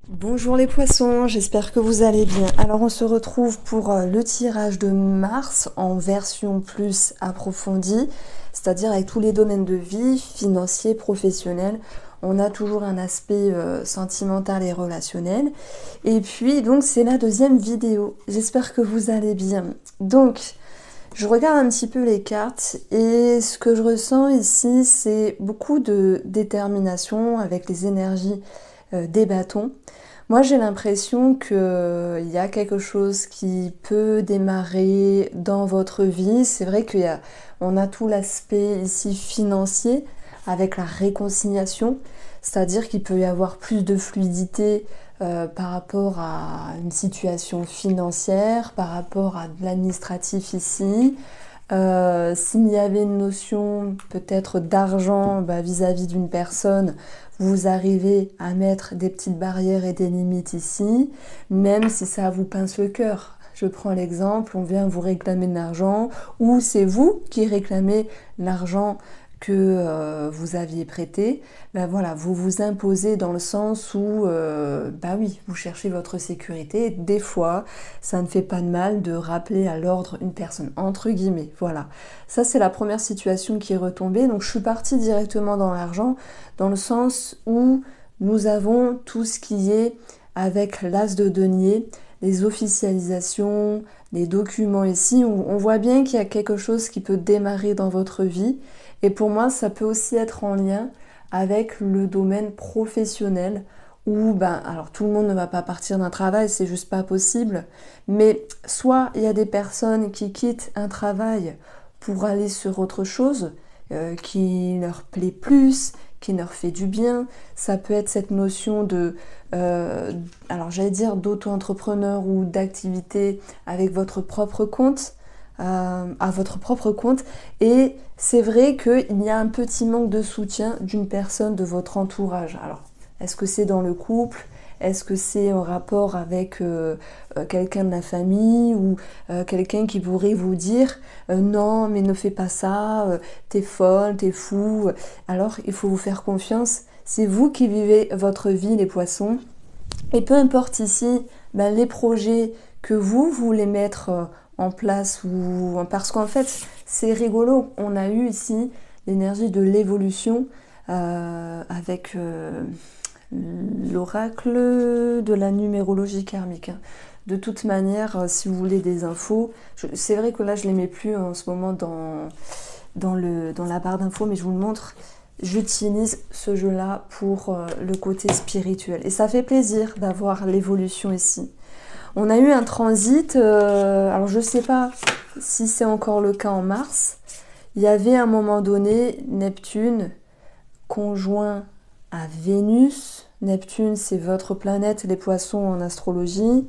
Bonjour les poissons, j'espère que vous allez bien. Alors on se retrouve pour le tirage de Mars en version plus approfondie, c'est-à-dire avec tous les domaines de vie, financier, professionnel. On a toujours un aspect sentimental et relationnel. Et puis donc c'est la deuxième vidéo. J'espère que vous allez bien. Donc je regarde un petit peu les cartes et ce que je ressens ici c'est beaucoup de détermination avec les énergies des bâtons. Moi, j'ai l'impression qu'il y a quelque chose qui peut démarrer dans votre vie. C'est vrai on a tout l'aspect ici financier avec la réconciliation, c'est-à-dire qu'il peut y avoir plus de fluidité par rapport à une situation financière, par rapport à de l'administratif ici. S'il y avait une notion peut-être d'argent vis-à-vis d'une personne, vous arrivez à mettre des petites barrières et des limites ici, même si ça vous pince le cœur. Je prends l'exemple, on vient vous réclamer de l'argent, ou c'est vous qui réclamez l'argent que vous aviez prêté. Ben voilà, vous vous imposez dans le sens où, oui, vous cherchez votre sécurité. Des fois, ça ne fait pas de mal de rappeler à l'ordre une personne, entre guillemets. Voilà, ça c'est la première situation qui est retombée. Donc je suis partie directement dans l'argent, dans le sens où nous avons tout ce qui est avec l'as de denier, les officialisations, les documents ici, où on voit bien qu'il y a quelque chose qui peut démarrer dans votre vie. Et pour moi, ça peut aussi être en lien avec le domaine professionnel où, alors tout le monde ne va pas partir d'un travail, c'est juste pas possible, mais soit il y a des personnes qui quittent un travail pour aller sur autre chose, qui leur plaît plus, qui leur fait du bien. Ça peut être cette notion alors j'allais dire d'auto-entrepreneur ou d'activité avec votre propre compte, à votre propre compte. Et c'est vrai qu'il y a un petit manque de soutien d'une personne de votre entourage. Alors, est-ce que c'est dans le couple? Est-ce que c'est en rapport avec quelqu'un de la famille ou quelqu'un qui pourrait vous dire non mais ne fais pas ça, t'es folle, t'es fou. Alors il faut vous faire confiance, c'est vous qui vivez votre vie les poissons. Et peu importe ici les projets que vous voulez mettre en place, parce qu'en fait c'est rigolo, on a eu ici l'énergie de l'évolution avec l'oracle de la numérologie karmique. De toute manière, si vous voulez des infos, c'est vrai que là je ne les mets plus en ce moment dans la barre d'infos, mais je vous le montre. J'utilise ce jeu-là pour le côté spirituel. Et ça fait plaisir d'avoir l'évolution ici. On a eu un transit, alors je ne sais pas si c'est encore le cas en mars. Il y avait à un moment donné Neptune conjoint à Vénus. Neptune, c'est votre planète, les poissons en astrologie.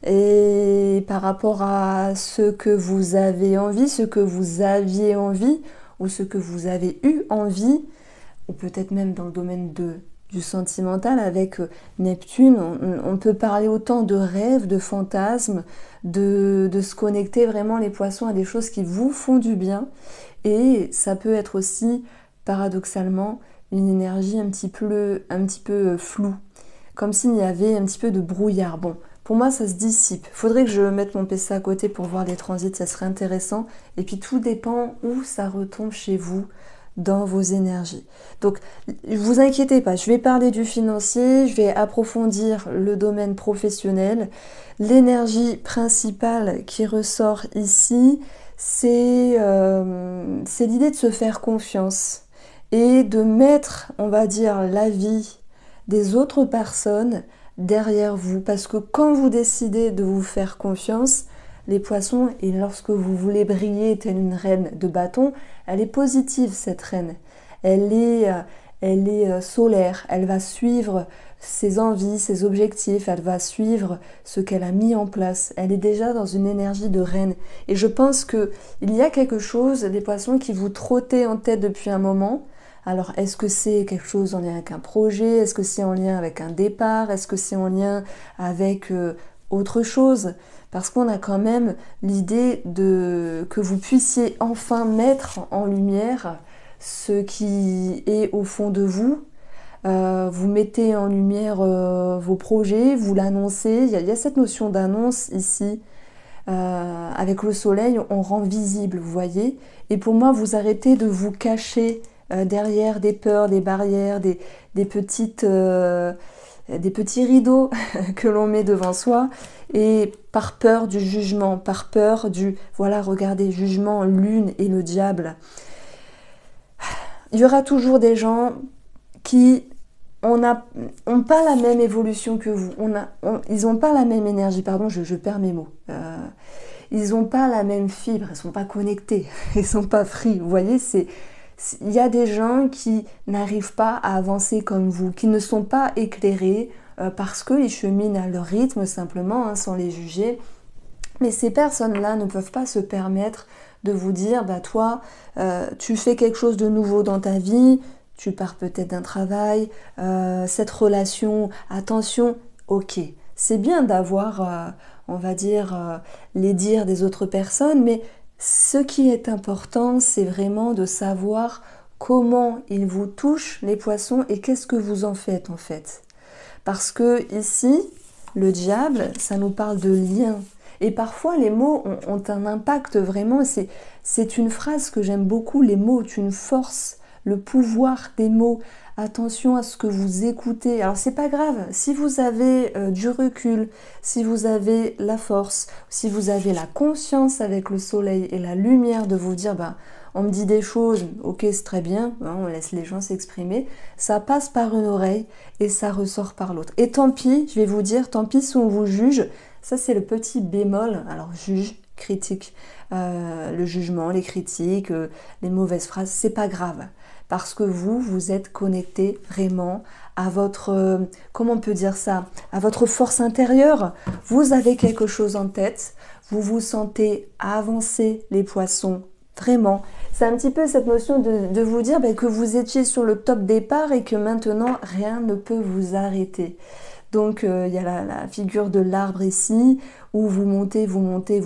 Et par rapport à ce que vous avez envie, ce que vous aviez envie, ou ce que vous avez eu envie, ou peut-être même dans le domaine du sentimental avec Neptune, on peut parler autant de rêves, de fantasmes, de se connecter vraiment les poissons à des choses qui vous font du bien. Et ça peut être aussi, paradoxalement, une énergie un petit peu floue, comme s'il y avait un petit peu de brouillard. Bon, pour moi, ça se dissipe. Faudrait que je mette mon PC à côté pour voir les transits, ça serait intéressant. Et puis tout dépend où ça retombe chez vous dans vos énergies. Donc, ne vous inquiétez pas, je vais parler du financier, je vais approfondir le domaine professionnel. L'énergie principale qui ressort ici, c'est l'idée de se faire confiance et de mettre, on va dire, la vie des autres personnes derrière vous. Parce que quand vous décidez de vous faire confiance, les poissons, et lorsque vous voulez briller telle une reine de bâton, elle est positive cette reine. Elle est solaire, elle va suivre ses envies, ses objectifs, elle va suivre ce qu'elle a mis en place. Elle est déjà dans une énergie de reine. Et je pense qu'il y a quelque chose, des poissons, qui vous trottez en tête depuis un moment. Alors, est-ce que c'est quelque chose en lien avec un projet? Est-ce que c'est en lien avec un départ? Est-ce que c'est en lien avec autre chose? Parce qu'on a quand même l'idée que vous puissiez enfin mettre en lumière ce qui est au fond de vous, vous mettez en lumière vos projets, vous l'annoncez. Il y a cette notion d'annonce ici. Avec le soleil, on rend visible, vous voyez. Et pour moi, vous arrêtez de vous cacher derrière des peurs, des barrières, des petites, des petits rideaux que l'on met devant soi. Et par peur du jugement, par peur du, voilà, regardez, jugement, lune et le diable. Il y aura toujours des gens qui ont pas la même évolution que vous. Ils n'ont pas la même énergie, pardon, je perds mes mots. Ils n'ont pas la même fibre, ils ne sont pas connectés, ils ne sont pas free. Vous voyez, il y a des gens qui n'arrivent pas à avancer comme vous, qui ne sont pas éclairés parce qu'ils cheminent à leur rythme simplement, hein, sans les juger. Mais ces personnes-là ne peuvent pas se permettre de vous dire, bah toi, tu fais quelque chose de nouveau dans ta vie, tu pars peut-être d'un travail, cette relation, attention, ok, c'est bien d'avoir, on va dire, les dires des autres personnes, mais ce qui est important, c'est vraiment de savoir comment ils vous touchent, les poissons, et qu'est-ce que vous en faites en fait. Parce que ici, le diable, ça nous parle de lien. Et parfois, les mots ont un impact vraiment. C'est une phrase que j'aime beaucoup. Les mots ont une force, le pouvoir des mots. Attention à ce que vous écoutez. Alors, c'est pas grave. Si vous avez du recul, si vous avez la force, si vous avez la conscience avec le soleil et la lumière de vous dire, bah, on me dit des choses, ok, c'est très bien, hein, on laisse les gens s'exprimer. Ça passe par une oreille et ça ressort par l'autre. Et tant pis, je vais vous dire, tant pis si on vous juge. Ça, c'est le petit bémol. Alors, juge, critique, le jugement, les critiques, les mauvaises phrases, c'est pas grave. Parce que vous êtes connecté vraiment à votre, comment on peut dire ça, à votre force intérieure. Vous avez quelque chose en tête, vous vous sentez avancer, les poissons, vraiment. C'est un petit peu cette notion de vous dire que vous étiez sur le top départ et que maintenant, rien ne peut vous arrêter. Donc il y a la figure de l'arbre ici, où vous montez, vous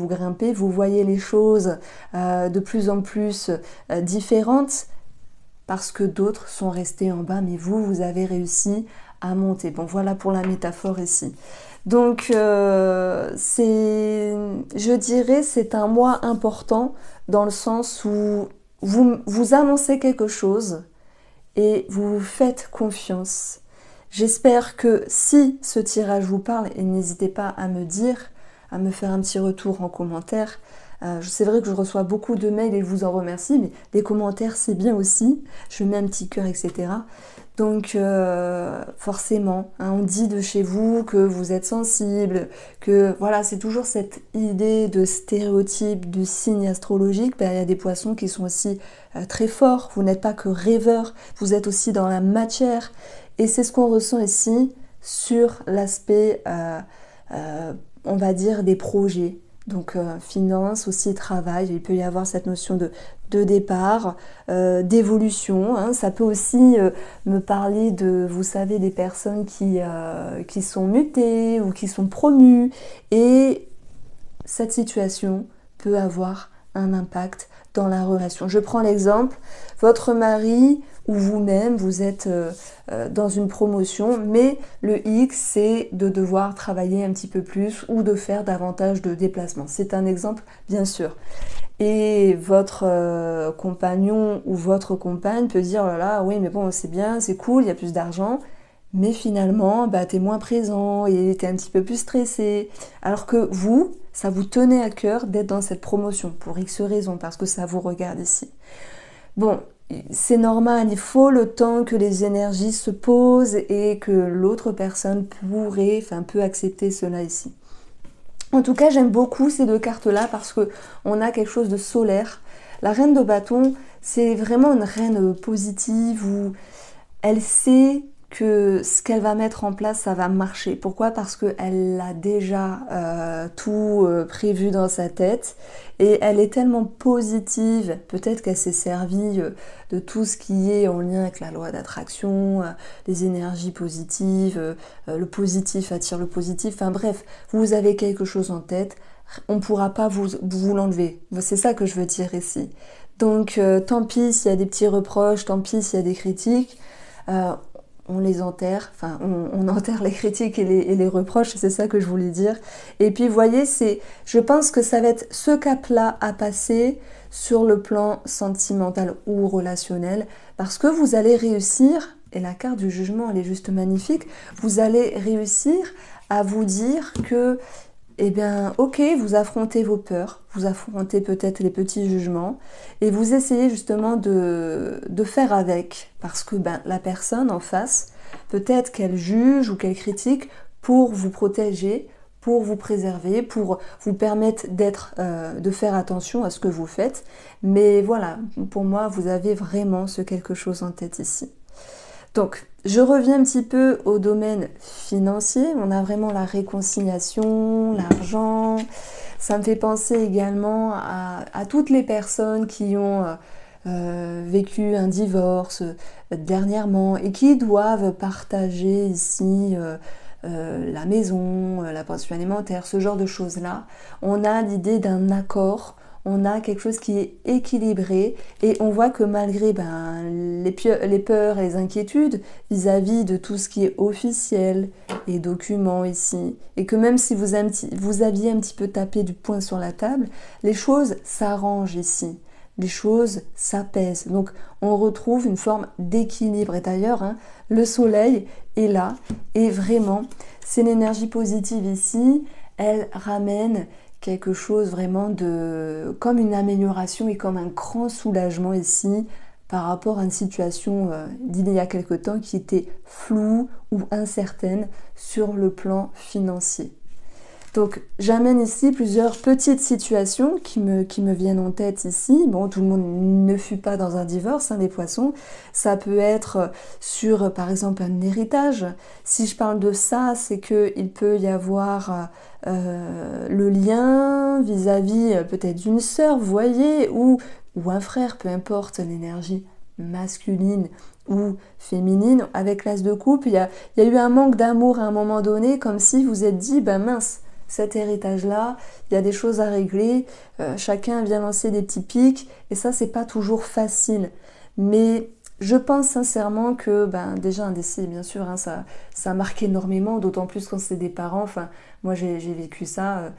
grimpez, vous voyez les choses de plus en plus différentes, parce que d'autres sont restés en bas, mais vous avez réussi à monter. Bon, voilà pour la métaphore ici. Donc, je dirais, c'est un mois important dans le sens où vous annoncez quelque chose et vous vous faites confiance. J'espère que si ce tirage vous parle, et n'hésitez pas à me dire, à me faire un petit retour en commentaire. C'est vrai que je reçois beaucoup de mails et je vous en remercie, mais les commentaires c'est bien aussi. Je mets un petit cœur, etc. Donc forcément, hein, on dit de chez vous que vous êtes sensible, que voilà, c'est toujours cette idée de stéréotype, de signe astrologique. Il y a des poissons qui sont aussi très forts. Vous n'êtes pas que rêveur, vous êtes aussi dans la matière. Et c'est ce qu'on ressent ici sur l'aspect, on va dire, des projets. Donc finance, aussi travail, il peut y avoir cette notion de départ, d'évolution. Hein. Ça peut aussi me parler de, vous savez, des personnes qui sont mutées ou qui sont promues. Et cette situation peut avoir un impact dans la relation. Je prends l'exemple, votre mari ou vous-même, vous êtes dans une promotion, mais le X, c'est de devoir travailler un petit peu plus ou de faire davantage de déplacements. C'est un exemple, bien sûr. Et votre compagnon ou votre compagne peut dire, oh là là, oui, mais bon, c'est bien, c'est cool, il y a plus d'argent, mais finalement, t'es moins présent et t'es un petit peu plus stressé. Alors que vous, ça vous tenait à cœur d'être dans cette promotion, pour X raisons, parce que ça vous regarde ici. Bon, c'est normal, il faut le temps que les énergies se posent et que l'autre personne peut accepter cela ici. En tout cas, j'aime beaucoup ces deux cartes-là parce que on a quelque chose de solaire. La reine de bâton, c'est vraiment une reine positive où elle sait que ce qu'elle va mettre en place, ça va marcher. Pourquoi? Parce qu'elle a déjà tout prévu dans sa tête et elle est tellement positive, peut-être qu'elle s'est servie de tout ce qui est en lien avec la loi d'attraction, les énergies positives, le positif attire le positif, enfin bref, vous avez quelque chose en tête, on ne pourra pas vous l'enlever. C'est ça que je veux dire ici. Donc tant pis s'il y a des petits reproches, tant pis s'il y a des critiques, on les enterre, enfin on enterre les critiques et les reproches, c'est ça que je voulais dire. Et puis vous voyez, je pense que ça va être ce cap-là à passer sur le plan sentimental ou relationnel, parce que vous allez réussir, et la carte du jugement elle est juste magnifique, vous allez réussir à vous dire que eh bien, ok, vous affrontez vos peurs, vous affrontez peut-être les petits jugements et vous essayez justement de faire avec parce que la personne en face, peut-être qu'elle juge ou qu'elle critique pour vous protéger, pour vous préserver, pour vous permettre de faire attention à ce que vous faites. Mais voilà, pour moi, vous avez vraiment ce quelque chose en tête ici. Donc, je reviens un petit peu au domaine financier. On a vraiment la réconciliation, l'argent. Ça me fait penser également à toutes les personnes qui ont vécu un divorce dernièrement et qui doivent partager ici la maison, la pension alimentaire, ce genre de choses-là. On a l'idée d'un accord. On a quelque chose qui est équilibré et on voit que malgré les peurs et les inquiétudes vis-à-vis de tout ce qui est officiel et documents ici, et que même si vous aviez un petit peu tapé du poing sur la table, les choses s'arrangent ici, les choses s'apaisent. Donc on retrouve une forme d'équilibre. Et d'ailleurs, le soleil est là et vraiment, c'est l'énergie positive ici, elle ramène quelque chose vraiment comme une amélioration et comme un grand soulagement ici par rapport à une situation d'il y a quelque temps qui était floue ou incertaine sur le plan financier. Donc j'amène ici plusieurs petites situations qui me viennent en tête ici. Bon, tout le monde ne fut pas dans un divorce, les poissons. Ça peut être sur, par exemple, un héritage. Si je parle de ça, c'est qu'il peut y avoir le lien vis-à-vis peut-être d'une sœur, vous voyez, ou un frère, peu importe l'énergie masculine ou féminine. Avec l'as de coupe, il y a eu un manque d'amour à un moment donné, comme si vous êtes dit, mince, cet héritage-là, il y a des choses à régler, chacun vient lancer des petits pics, et ça, c'est pas toujours facile. Mais je pense sincèrement que, déjà un décès, bien sûr, ça marque énormément, d'autant plus quand c'est des parents. Enfin, moi, j'ai vécu ça,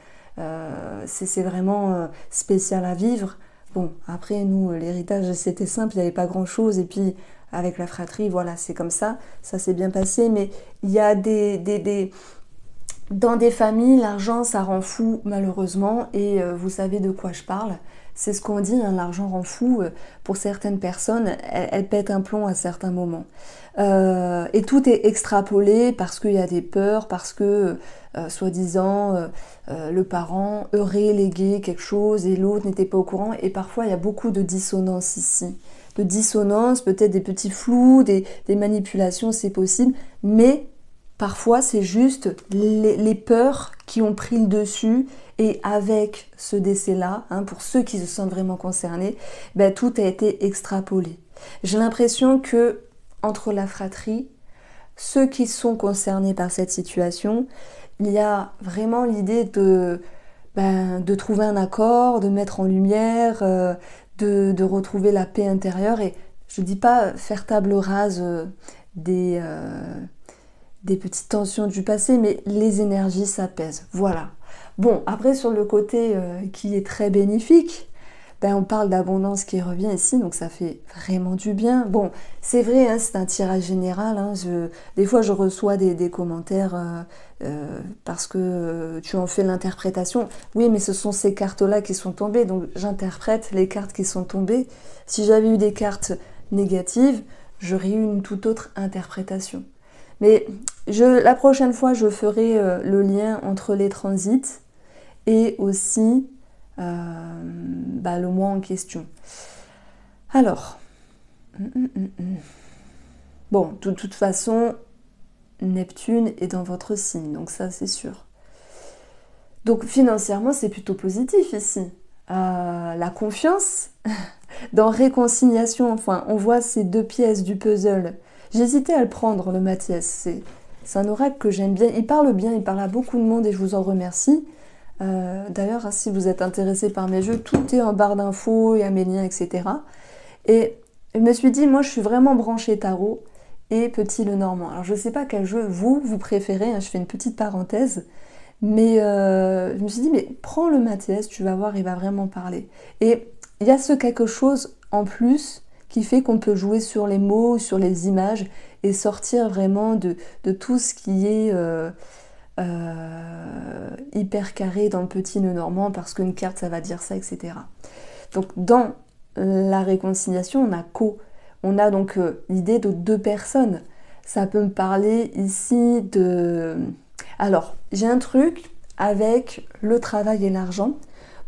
c'est vraiment spécial à vivre. Bon, après, nous, l'héritage, c'était simple, il n'y avait pas grand-chose, et puis, avec la fratrie, voilà, c'est comme ça s'est bien passé, mais il y a dans des familles, l'argent, ça rend fou, malheureusement, et vous savez de quoi je parle. C'est ce qu'on dit, l'argent rend fou. Pour certaines personnes, elle pète un plomb à certains moments. Et tout est extrapolé parce qu'il y a des peurs, parce que, soi-disant, le parent aurait légué quelque chose et l'autre n'était pas au courant. Et parfois, il y a beaucoup de dissonance ici. De dissonance, peut-être des petits flous, des manipulations, c'est possible, mais parfois, c'est juste les peurs qui ont pris le dessus et avec ce décès-là, pour ceux qui se sentent vraiment concernés, tout a été extrapolé. J'ai l'impression que entre la fratrie, ceux qui sont concernés par cette situation, il y a vraiment l'idée de trouver un accord, de mettre en lumière, de retrouver la paix intérieure. Et je ne dis pas faire table rase des petites tensions du passé, mais les énergies s'apaisent. Voilà. Bon, après sur le côté qui est très bénéfique, on parle d'abondance qui revient ici, donc ça fait vraiment du bien. Bon, c'est vrai, c'est un tirage général. Des fois, je reçois des commentaires parce que tu en fais l'interprétation. Oui, mais ce sont ces cartes-là qui sont tombées, donc j'interprète les cartes qui sont tombées. Si j'avais eu des cartes négatives, j'aurais eu une toute autre interprétation. Mais la prochaine fois, je ferai le lien entre les transits et aussi le mois en question. Alors, bon, de toute façon, Neptune est dans votre signe, donc ça c'est sûr. Donc financièrement, c'est plutôt positif ici. La confiance, dans réconciliation, enfin, on voit ces deux pièces du puzzle. J'hésitais à le prendre, le Mathias. C'est un oracle que j'aime bien. Il parle bien, il parle à beaucoup de monde et je vous en remercie. D'ailleurs, si vous êtes intéressé par mes jeux, tout est en barre d'infos, il y a mes liens, etc. Et je me suis dit, moi, je suis vraiment branchée tarot. et Petit Lenormand. Alors je ne sais pas quel jeu vous préférez, hein, je fais une petite parenthèse, mais je me suis dit, mais prends le Mathias, tu vas voir, il va vraiment parler. Et il y a ce quelque chose en plus qui fait qu'on peut jouer sur les mots, sur les images, et sortir vraiment de tout ce qui est hyper carré dans le Petit Lenormand, parce qu'une carte, ça va dire ça, etc. Donc dans la réconciliation, on a donc l'idée de 2 personnes. Ça peut me parler ici de... Alors, j'ai un truc avec le travail et l'argent.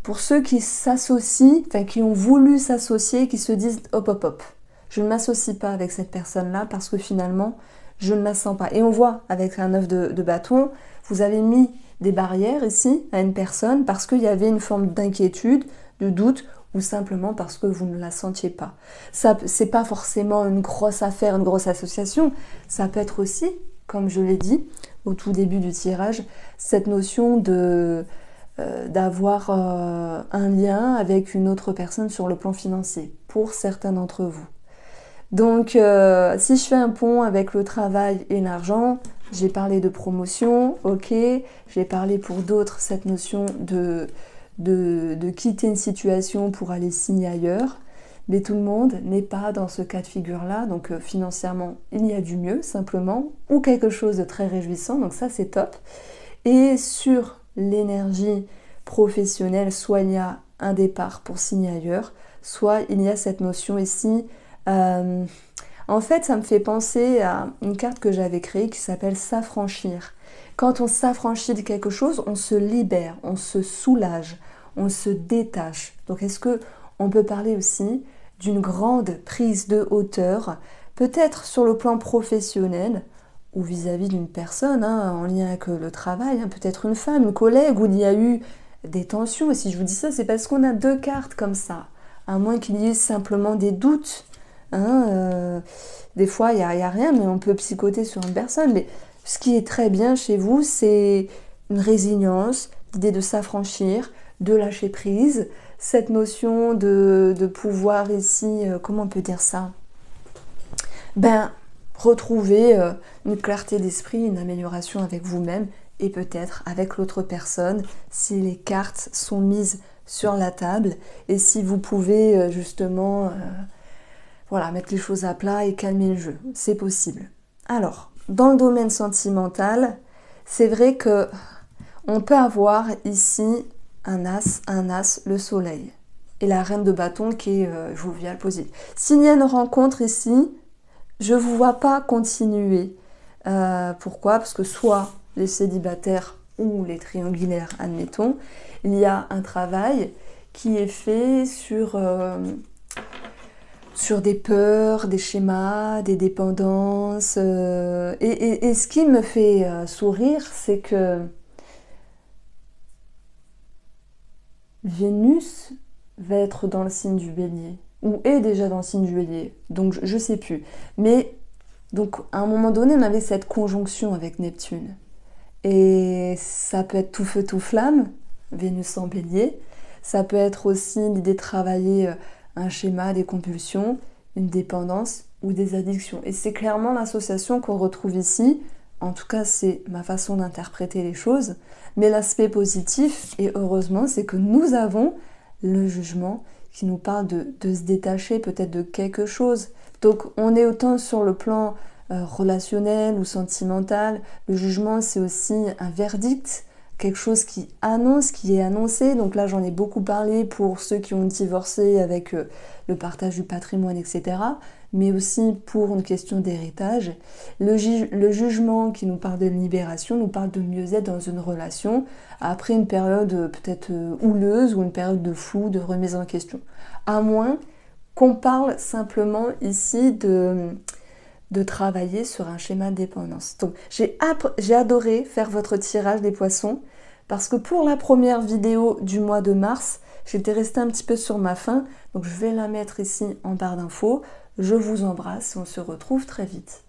Pour ceux qui s'associent, enfin qui ont voulu s'associer, qui se disent hop hop hop, je ne m'associe pas avec cette personne-là parce que finalement, je ne la sens pas. Et on voit avec un 9 de bâton, vous avez mis des barrières ici à une personne parce qu'il y avait une forme d'inquiétude, de doute, ou simplement parce que vous ne la sentiez pas. Ça, c'est pas forcément une grosse affaire, une grosse association. Ça peut être aussi, comme je l'ai dit au tout début du tirage, cette notion de d'avoir un lien avec une autre personne sur le plan financier, pour certains d'entre vous. Donc, si je fais un pont avec le travail et l'argent, j'ai parlé de promotion, ok, j'ai parlé pour d'autres cette notion de quitter une situation pour aller signer ailleurs, mais tout le monde n'est pas dans ce cas de figure-là, donc financièrement, il y a du mieux, simplement, ou quelque chose de très réjouissant, donc ça c'est top. Et sur l'énergie professionnelle, soit il y a un départ pour signer ailleurs, soit il y a cette notion ici. En fait, ça me fait penser à une carte que j'avais créée qui s'appelle s'affranchir. Quand on s'affranchit de quelque chose, on se libère, on se soulage, on se détache. Donc est-ce que on peut parler aussi d'une grande prise de hauteur, peut-être sur le plan professionnel ou vis-à-vis d'une personne, hein, en lien avec le travail, hein, peut-être une femme, une collègue, où il y a eu des tensions. Et si je vous dis ça, c'est parce qu'on a 2 cartes comme ça, à moins qu'il y ait simplement des doutes. Hein, des fois, il n'y a rien, mais on peut psychoter sur une personne. Mais ce qui est très bien chez vous, c'est une résilience, l'idée de s'affranchir, de lâcher prise, cette notion de pouvoir ici, comment on peut dire ça? Ben, retrouver une clarté d'esprit, une amélioration avec vous-même et peut-être avec l'autre personne si les cartes sont mises sur la table et si vous pouvez justement voilà, mettre les choses à plat et calmer le jeu. C'est possible. Alors, dans le domaine sentimental, c'est vrai que on peut avoir ici un as, le soleil. Et la reine de bâton qui est joviale, positive. S'il y a une rencontre ici, je ne vous vois pas continuer. Pourquoi? Parce que soit les célibataires ou les triangulaires, admettons, il y a un travail qui est fait sur des peurs, des schémas, des dépendances. Et ce qui me fait sourire, c'est que Vénus va être dans le signe du Bélier, ou est déjà dans le signe du Bélier, donc je ne sais plus. Mais donc à un moment donné, on avait cette conjonction avec Neptune. Et ça peut être tout feu, tout flamme, Vénus en Bélier. Ça peut être aussi l'idée de travailler un schéma, des compulsions, une dépendance ou des addictions. Et c'est clairement l'association qu'on retrouve ici. En tout cas, c'est ma façon d'interpréter les choses. Mais l'aspect positif, et heureusement, c'est que nous avons le jugement qui nous parle de se détacher peut-être de quelque chose. Donc on est autant sur le plan relationnel ou sentimental. Le jugement, c'est aussi un verdict, quelque chose qui annonce, qui est annoncé. Donc là, j'en ai beaucoup parlé pour ceux qui ont divorcé avec le partage du patrimoine, etc. Mais aussi pour une question d'héritage. Le jugement qui nous parle de libération nous parle de mieux-être dans une relation après une période peut-être houleuse ou une période de flou, de remise en question. À moins qu'on parle simplement ici de travailler sur un schéma de dépendance. Donc j'ai adoré faire votre tirage des poissons parce que pour la première vidéo du mois de mars, j'étais restée un petit peu sur ma faim, donc je vais la mettre ici en barre d'infos. Je vous embrasse et on se retrouve très vite.